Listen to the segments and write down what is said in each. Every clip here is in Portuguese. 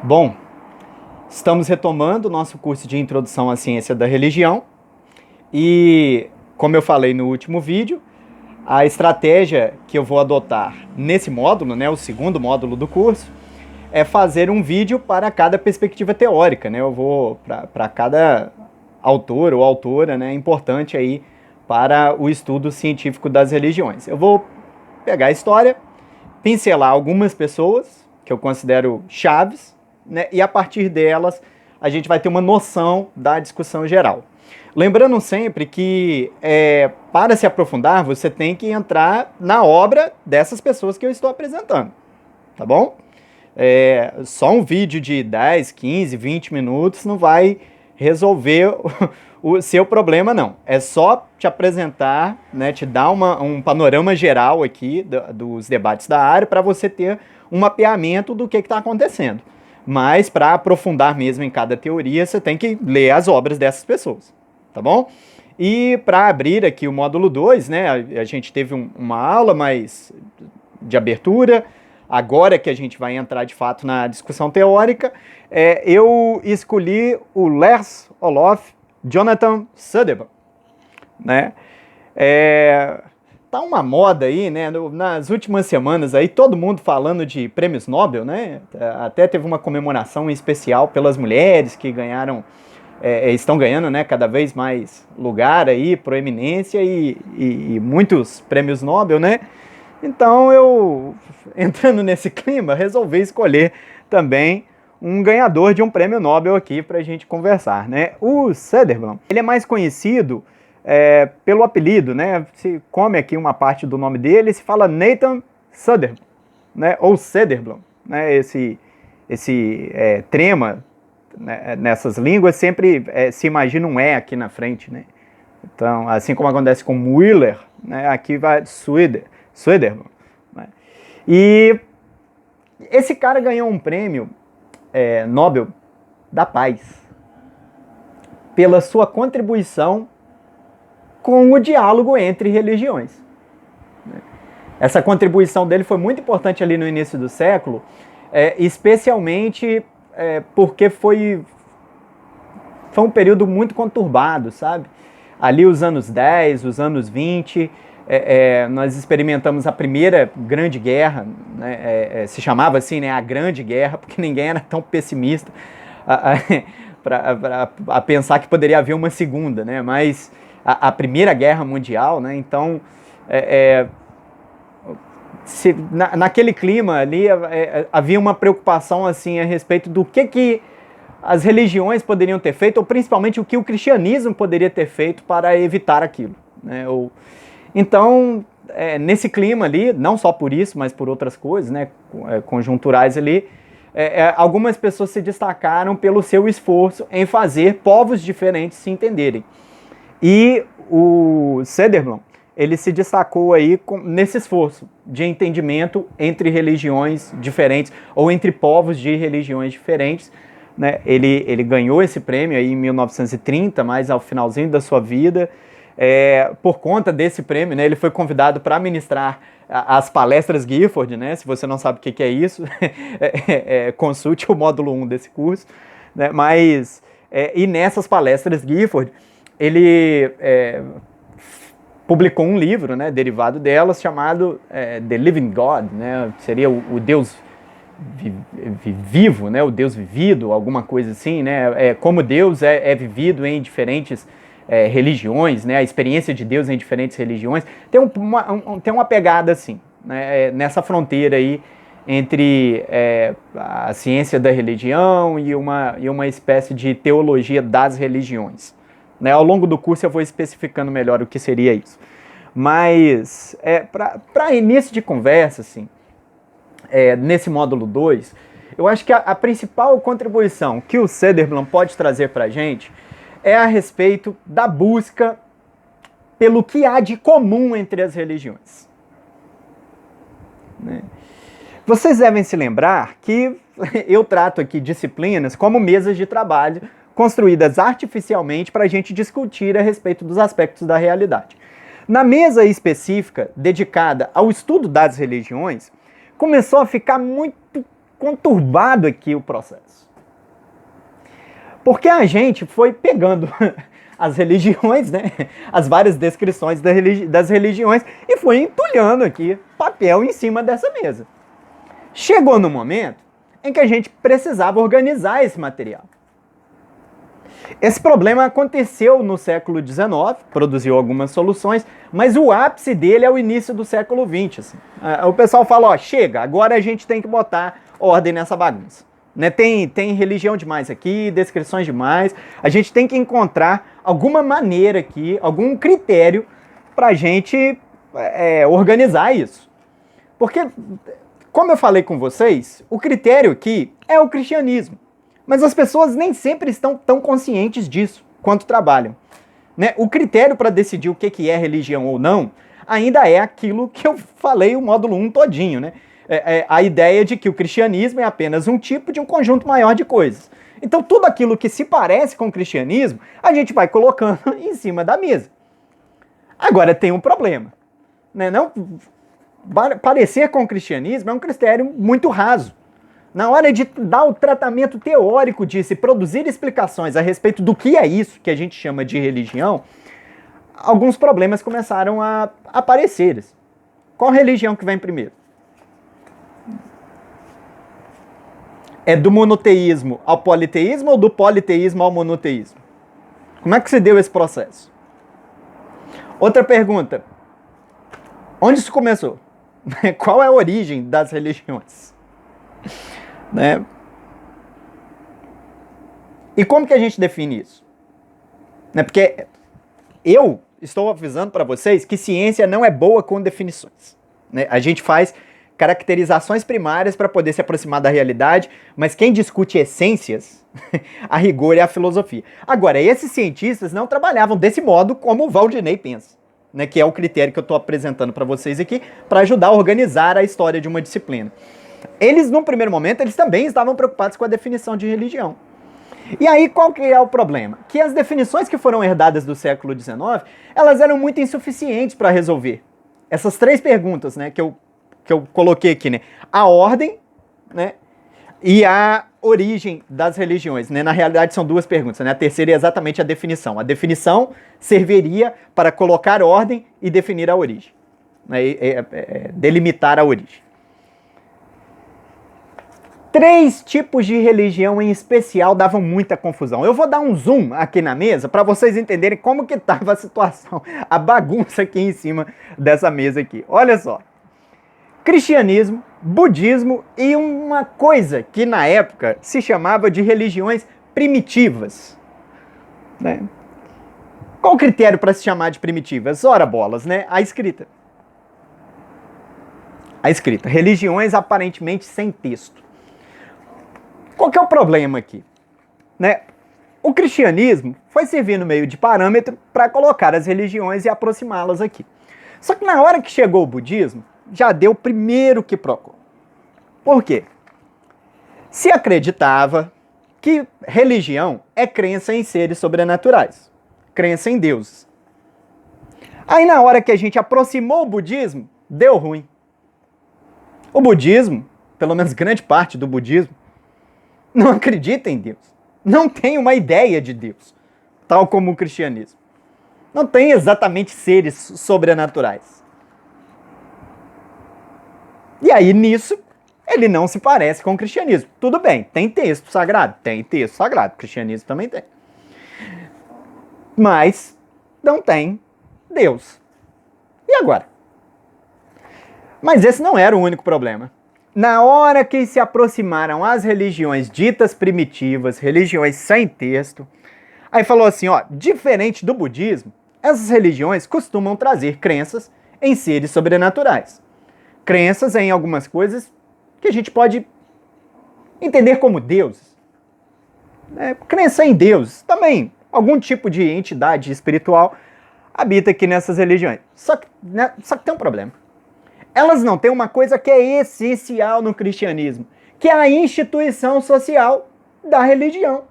Bom, estamos retomando o nosso curso de Introdução à Ciência da Religião e, como eu falei no último vídeo, a estratégia que eu vou adotar nesse módulo, né, o segundo módulo do curso, é fazer um vídeo para cada perspectiva teórica, né? Eu vou para cada autor ou autora, né, importante aí para o estudo científico das religiões. Eu vou pegar a história, pincelar algumas pessoas que eu considero chaves, né, e a partir delas a gente vai ter uma noção da discussão geral. Lembrando sempre que para se aprofundar você tem que entrar na obra dessas pessoas que eu estou apresentando, tá bom? Só um vídeo de 10, 15, 20 minutos não vai resolver o seu problema, não. É só te apresentar, né, te dar um panorama geral aqui dos debates da área para você ter um mapeamento do que está acontecendo. Mas para aprofundar mesmo em cada teoria, você tem que ler as obras dessas pessoas, tá bom? E para abrir aqui o módulo 2, né, a gente teve uma aula mais de abertura. Agora que a gente vai entrar de fato na discussão teórica, eu escolhi o Lars Olof Jonathan Söderblom, né? Tá uma moda aí, né? Nas últimas semanas aí, todo mundo falando de prêmios Nobel, né? Até teve uma comemoração especial pelas mulheres que ganharam, estão ganhando, né, cada vez mais lugar aí, proeminência e muitos prêmios Nobel, né? Então eu, entrando nesse clima, resolvi escolher também um ganhador de um prêmio Nobel aqui para a gente conversar, né? O Söderblom, ele é mais conhecido pelo apelido, né? Se come aqui uma parte do nome dele, se fala Nathan Söderblom, né? Ou Söderblom, né? Esse trema, né, nessas línguas sempre se imagina um E aqui na frente, né? Então, assim como acontece com Müller, né? Aqui vai Söderblom, né? E esse cara ganhou um prêmio Nobel da Paz pela sua contribuição com o diálogo entre religiões. Essa contribuição dele foi muito importante ali no início do século, especialmente porque foi um período muito conturbado, sabe? Ali os anos 10, os anos 20, nós experimentamos a primeira grande guerra, né? Se chamava assim, né, a Grande Guerra, porque ninguém era tão pessimista para pensar que poderia haver uma segunda, né? Mas a Primeira Guerra Mundial, né? Então, naquele clima ali havia uma preocupação assim a respeito do que as religiões poderiam ter feito, ou principalmente o que o cristianismo poderia ter feito para evitar aquilo, né? Então, nesse clima ali, não só por isso, mas por outras coisas, né, conjunturais ali, algumas pessoas se destacaram pelo seu esforço em fazer povos diferentes se entenderem. E o Söderblom, ele se destacou aí nesse esforço de entendimento entre religiões diferentes, ou entre povos de religiões diferentes, né? Ele ganhou esse prêmio aí em 1930, mas ao finalzinho da sua vida. Por conta desse prêmio, né, ele foi convidado para ministrar as palestras Gifford, né? Se você não sabe o que é isso, consulte o módulo 1 desse curso, né? Mas, e nessas palestras Gifford, ele publicou um livro, né, derivado delas, chamado The Living God, né? Seria o Deus vivo, né? O Deus vivido, alguma coisa assim, né? Como Deus é vivido em diferentes religiões, né? A experiência de Deus em diferentes religiões tem uma pegada assim, né? Nessa fronteira aí entre a ciência da religião e uma espécie de teologia das religiões, né? Ao longo do curso eu vou especificando melhor o que seria isso, mas para início de conversa, assim, nesse módulo 2, eu acho que a principal contribuição que o Söderblom pode trazer para a gente é a respeito da busca pelo que há de comum entre as religiões, né? Vocês devem se lembrar que eu trato aqui disciplinas como mesas de trabalho construídas artificialmente para a gente discutir a respeito dos aspectos da realidade. Na mesa específica dedicada ao estudo das religiões, começou a ficar muito conturbado aqui o processo. Porque a gente foi pegando as religiões, né? As várias descrições das religiões e foi entulhando aqui papel em cima dessa mesa. Chegou no momento em que a gente precisava organizar esse material. Esse problema aconteceu no século XIX, produziu algumas soluções, mas o ápice dele é o início do século XX. Assim. O pessoal fala, ó, chega, agora a gente tem que botar ordem nessa bagunça. Né? Tem religião demais aqui, descrições demais, a gente tem que encontrar alguma maneira aqui, algum critério para a gente organizar isso. Porque, como eu falei com vocês, o critério aqui é o cristianismo. Mas as pessoas nem sempre estão tão conscientes disso quanto trabalham. Né? O critério para decidir o que é religião ou não ainda é aquilo que eu falei o módulo 1 todinho. Né? A ideia de que o cristianismo é apenas um tipo de um conjunto maior de coisas. Então tudo aquilo que se parece com o cristianismo, a gente vai colocando em cima da mesa. Agora tem um problema. Né? Não, parecer com o cristianismo é um critério muito raso. Na hora de dar o tratamento teórico disso e produzir explicações a respeito do que é isso que a gente chama de religião, alguns problemas começaram a aparecer. Qual religião que vem primeiro? É do monoteísmo ao politeísmo ou do politeísmo ao monoteísmo? Como é que se deu esse processo? Outra pergunta. Onde isso começou? Qual é a origem das religiões? Né? E como que a gente define isso? Né? Porque eu estou avisando para vocês que ciência não é boa com definições. Né? A gente faz caracterizações primárias para poder se aproximar da realidade, mas quem discute essências, a rigor é a filosofia. Agora, esses cientistas não trabalhavam desse modo como o Valdinei pensa, né? Que é o critério que eu estou apresentando para vocês aqui para ajudar a organizar a história de uma disciplina. Eles, num primeiro momento, eles também estavam preocupados com a definição de religião. E aí, qual que é o problema? Que as definições que foram herdadas do século XIX, elas eram muito insuficientes para resolver essas três perguntas, né, que eu coloquei aqui, né? A ordem, né, e a origem das religiões, né? Na realidade, são duas perguntas, né? A terceira é exatamente a definição. A definição serviria para colocar ordem e definir a origem, né? Delimitar a origem. Três tipos de religião em especial davam muita confusão. Eu vou dar um zoom aqui na mesa para vocês entenderem como que estava a situação, a bagunça aqui em cima dessa mesa aqui. Olha só. Cristianismo, budismo e uma coisa que na época se chamava de religiões primitivas. Né? Qual o critério para se chamar de primitivas? Ora bolas, né? A escrita. A escrita. Religiões aparentemente sem texto. Qual que é o problema aqui? Né? O cristianismo foi servir no meio de parâmetro para colocar as religiões e aproximá-las aqui. Só que na hora que chegou o budismo, já deu o primeiro quiprocó. Por quê? Se acreditava que religião é crença em seres sobrenaturais, crença em deuses. Aí na hora que a gente aproximou o budismo, deu ruim. O budismo, pelo menos grande parte do budismo, não acredita em Deus. Não tem uma ideia de Deus, tal como o cristianismo. Não tem exatamente seres sobrenaturais. E aí, nisso, ele não se parece com o cristianismo. Tudo bem, tem texto sagrado? Tem texto sagrado. O cristianismo também tem. Mas não tem Deus. E agora? Mas esse não era o único problema. Na hora que se aproximaram as religiões ditas primitivas, religiões sem texto, aí falou assim, ó, diferente do budismo, essas religiões costumam trazer crenças em seres sobrenaturais. Crenças em algumas coisas que a gente pode entender como deuses. Crença em Deus, também algum tipo de entidade espiritual habita aqui nessas religiões. Só que tem um problema. Elas não têm uma coisa que é essencial no cristianismo, que é a instituição social da religião.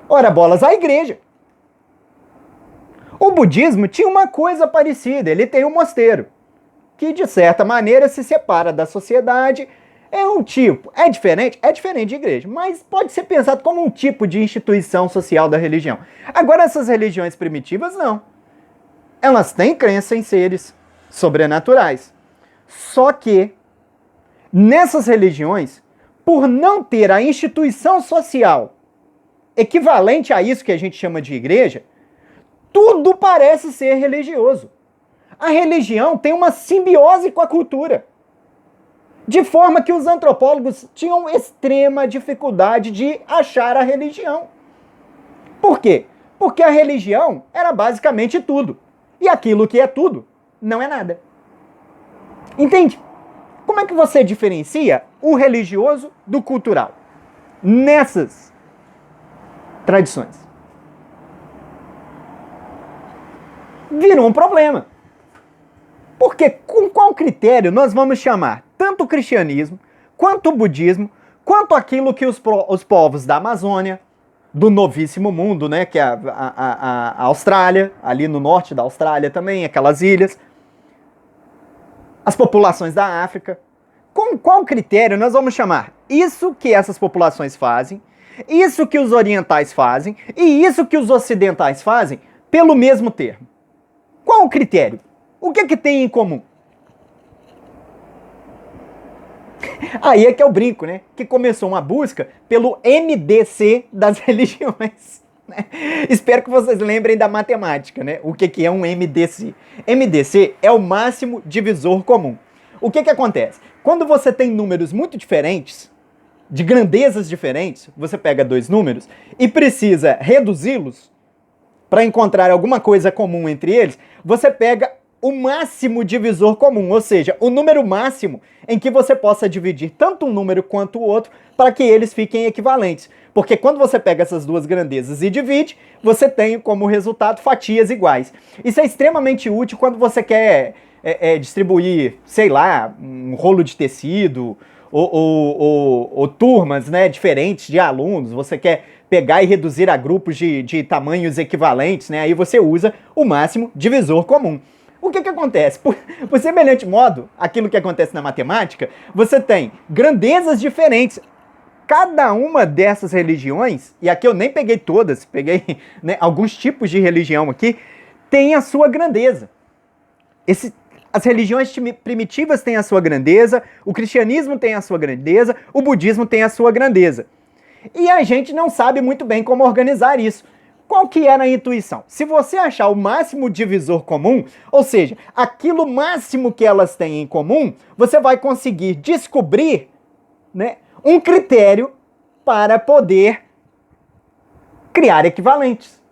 Ora bolas, a igreja. O budismo tinha uma coisa parecida, ele tem um mosteiro, que de certa maneira se separa da sociedade, É um tipo, é diferente de igreja, mas pode ser pensado como um tipo de instituição social da religião. Agora, essas religiões primitivas, não. Elas têm crença em seres sobrenaturais. Só que, nessas religiões, por não ter a instituição social equivalente a isso que a gente chama de igreja, tudo parece ser religioso. A religião tem uma simbiose com a cultura. De forma que os antropólogos tinham extrema dificuldade de achar a religião. Por quê? Porque a religião era basicamente tudo. E aquilo que é tudo não é nada. Entende? Como é que você diferencia o religioso do cultural nessas tradições? Virou um problema. Porque com qual critério nós vamos chamar tanto o cristianismo, quanto o budismo, quanto aquilo que os povos da Amazônia, do novíssimo mundo, né, que é a Austrália, ali no norte da Austrália também, aquelas ilhas, as populações da África, com qual critério nós vamos chamar isso que essas populações fazem, isso que os orientais fazem e isso que os ocidentais fazem pelo mesmo termo? Qual o critério? O que é que tem em comum? Aí é que é o brinco, né? Que começou uma busca pelo MDC das religiões. Né? Espero que vocês lembrem da matemática, né? O que é um MDC? MDC é o máximo divisor comum. O que acontece? Quando você tem números muito diferentes, de grandezas diferentes, você pega dois números e precisa reduzi-los para encontrar alguma coisa comum entre eles, você pega o máximo divisor comum, ou seja, o número máximo em que você possa dividir tanto um número quanto o outro para que eles fiquem equivalentes. Porque quando você pega essas duas grandezas e divide, você tem como resultado fatias iguais. Isso é extremamente útil quando você quer distribuir, sei lá, um rolo de tecido ou turmas, né, diferentes de alunos. Você quer pegar e reduzir a grupos de tamanhos equivalentes, né? Aí você usa o máximo divisor comum. O que acontece? Por semelhante modo, aquilo que acontece na matemática, você tem grandezas diferentes. Cada uma dessas religiões, e aqui eu nem peguei todas, peguei, né, alguns tipos de religião aqui, tem a sua grandeza. As religiões primitivas têm a sua grandeza, o cristianismo tem a sua grandeza, o budismo tem a sua grandeza. E a gente não sabe muito bem como organizar isso. Qual que era a intuição? Se você achar o máximo divisor comum, ou seja, aquilo máximo que elas têm em comum, você vai conseguir descobrir, né, um critério para poder criar equivalentes.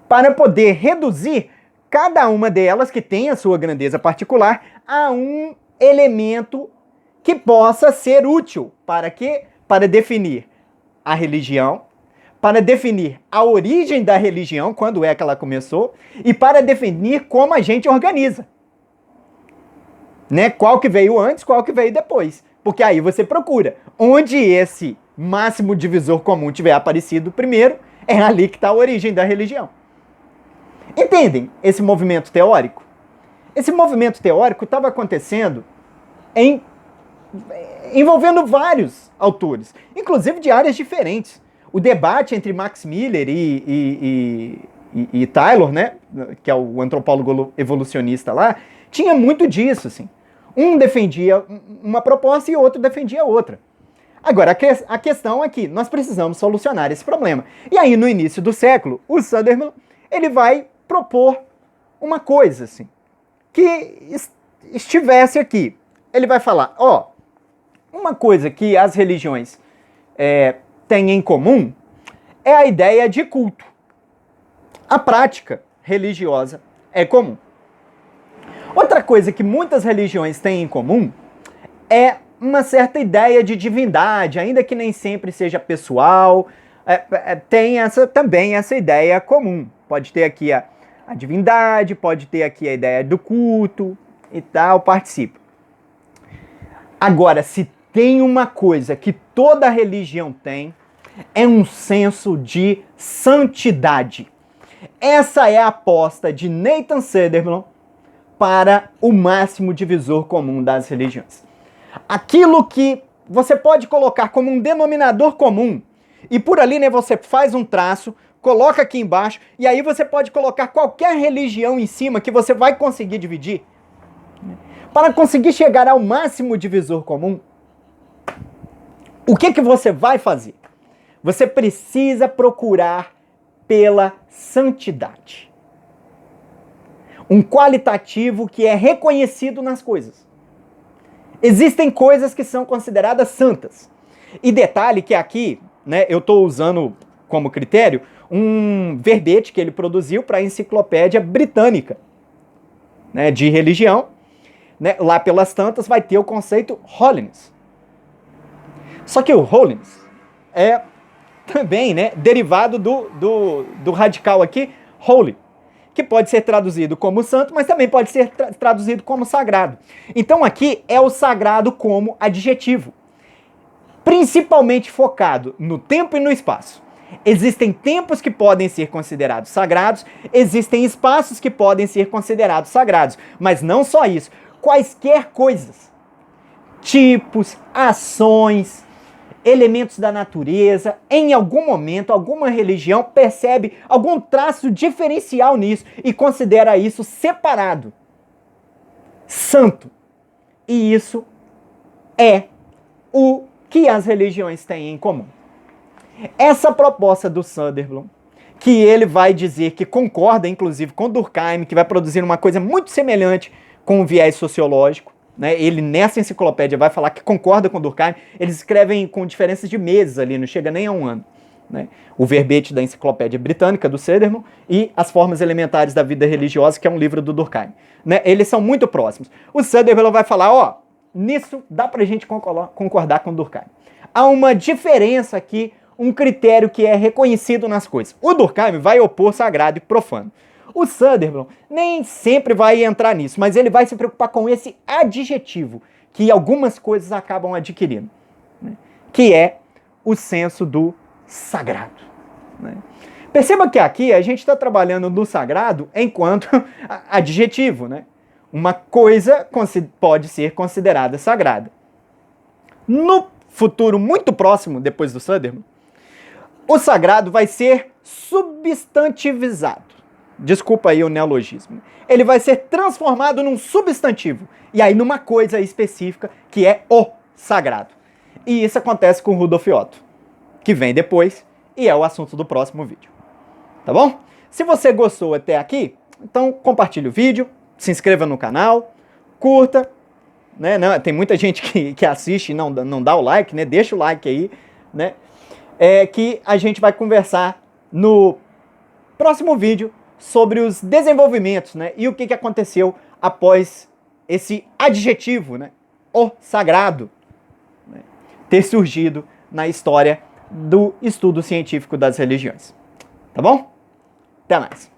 Para poder reduzir cada uma delas, que tem a sua grandeza particular, a um elemento que possa ser útil. Para quê? Para definir a religião, para definir a origem da religião, quando é que ela começou, e para definir como a gente organiza. Né? Qual que veio antes, qual que veio depois. Porque aí você procura. Onde esse máximo divisor comum tiver aparecido primeiro, é ali que está a origem da religião. Entendem esse movimento teórico? Esse movimento teórico estava acontecendo envolvendo vários autores, inclusive de áreas diferentes. O debate entre Max Miller e Taylor, né, que é o antropólogo evolucionista lá, tinha muito disso, assim. Um defendia uma proposta e o outro defendia outra. Agora, a questão é que nós precisamos solucionar esse problema. E aí, no início do século, o Sutherland, ele vai propor uma coisa, assim, que estivesse aqui. Ele vai falar, uma coisa que as religiões têm em comum é a ideia de culto. A prática religiosa é comum. Outra coisa que muitas religiões têm em comum é uma certa ideia de divindade, ainda que nem sempre seja pessoal, tem também essa ideia comum. Pode ter aqui a divindade, pode ter aqui a ideia do culto e tal, participa. Agora, se tem uma coisa que toda religião tem, é um senso de santidade. Essa é a aposta de Nathan Sutherland para o máximo divisor comum das religiões. Aquilo que você pode colocar como um denominador comum, e por ali, né, você faz um traço, coloca aqui embaixo, e aí você pode colocar qualquer religião em cima que você vai conseguir dividir. Para conseguir chegar ao máximo divisor comum, o que você vai fazer? Você precisa procurar pela santidade. Um qualitativo que é reconhecido nas coisas. Existem coisas que são consideradas santas. E detalhe que aqui, né, eu estou usando como critério um verbete que ele produziu para a Enciclopédia Britânica, né, de religião. Né, lá pelas tantas vai ter o conceito holiness. Só que o holiness é também, né, derivado do radical aqui, holy, que pode ser traduzido como santo, mas também pode ser traduzido como sagrado. Então aqui é o sagrado como adjetivo, principalmente focado no tempo e no espaço. Existem tempos que podem ser considerados sagrados, existem espaços que podem ser considerados sagrados, mas não só isso, quaisquer coisas, tipos, ações, elementos da natureza, em algum momento, alguma religião percebe algum traço diferencial nisso e considera isso separado, santo. E isso é o que as religiões têm em comum. Essa proposta do Söderblom, que ele vai dizer que concorda, inclusive, com Durkheim, que vai produzir uma coisa muito semelhante com o viés sociológico, né? Ele nessa enciclopédia vai falar que concorda com Durkheim, eles escrevem com diferenças de meses ali, não chega nem a um ano. Né? O verbete da Enciclopédia Britânica, do Söderblom, e As Formas Elementares da Vida Religiosa, que é um livro do Durkheim. Né? Eles são muito próximos. O Söderblom vai falar, ó, nisso dá pra gente concordar com Durkheim. Há uma diferença aqui, um critério que é reconhecido nas coisas. O Durkheim vai opor sagrado e profano. O Söderblom nem sempre vai entrar nisso, mas ele vai se preocupar com esse adjetivo que algumas coisas acabam adquirindo, né? Que é o senso do sagrado. Né? Perceba que aqui a gente está trabalhando no sagrado enquanto adjetivo. Né? Uma coisa pode ser considerada sagrada. No futuro muito próximo, depois do Söderblom, o sagrado vai ser substantivizado. Desculpa aí o neologismo. Ele vai ser transformado num substantivo. E aí numa coisa específica que é o sagrado. E isso acontece com Rudolf Otto, que vem depois e é o assunto do próximo vídeo. Tá bom? Se você gostou até aqui, então compartilhe o vídeo, se inscreva no canal, curta. Né? Não, tem muita gente que assiste e não dá o like, né? Deixa o like aí. Né? Que a gente vai conversar no próximo vídeo sobre os desenvolvimentos, né, e o que aconteceu após esse adjetivo, né, o sagrado, né, ter surgido na história do estudo científico das religiões. Tá bom? Até mais.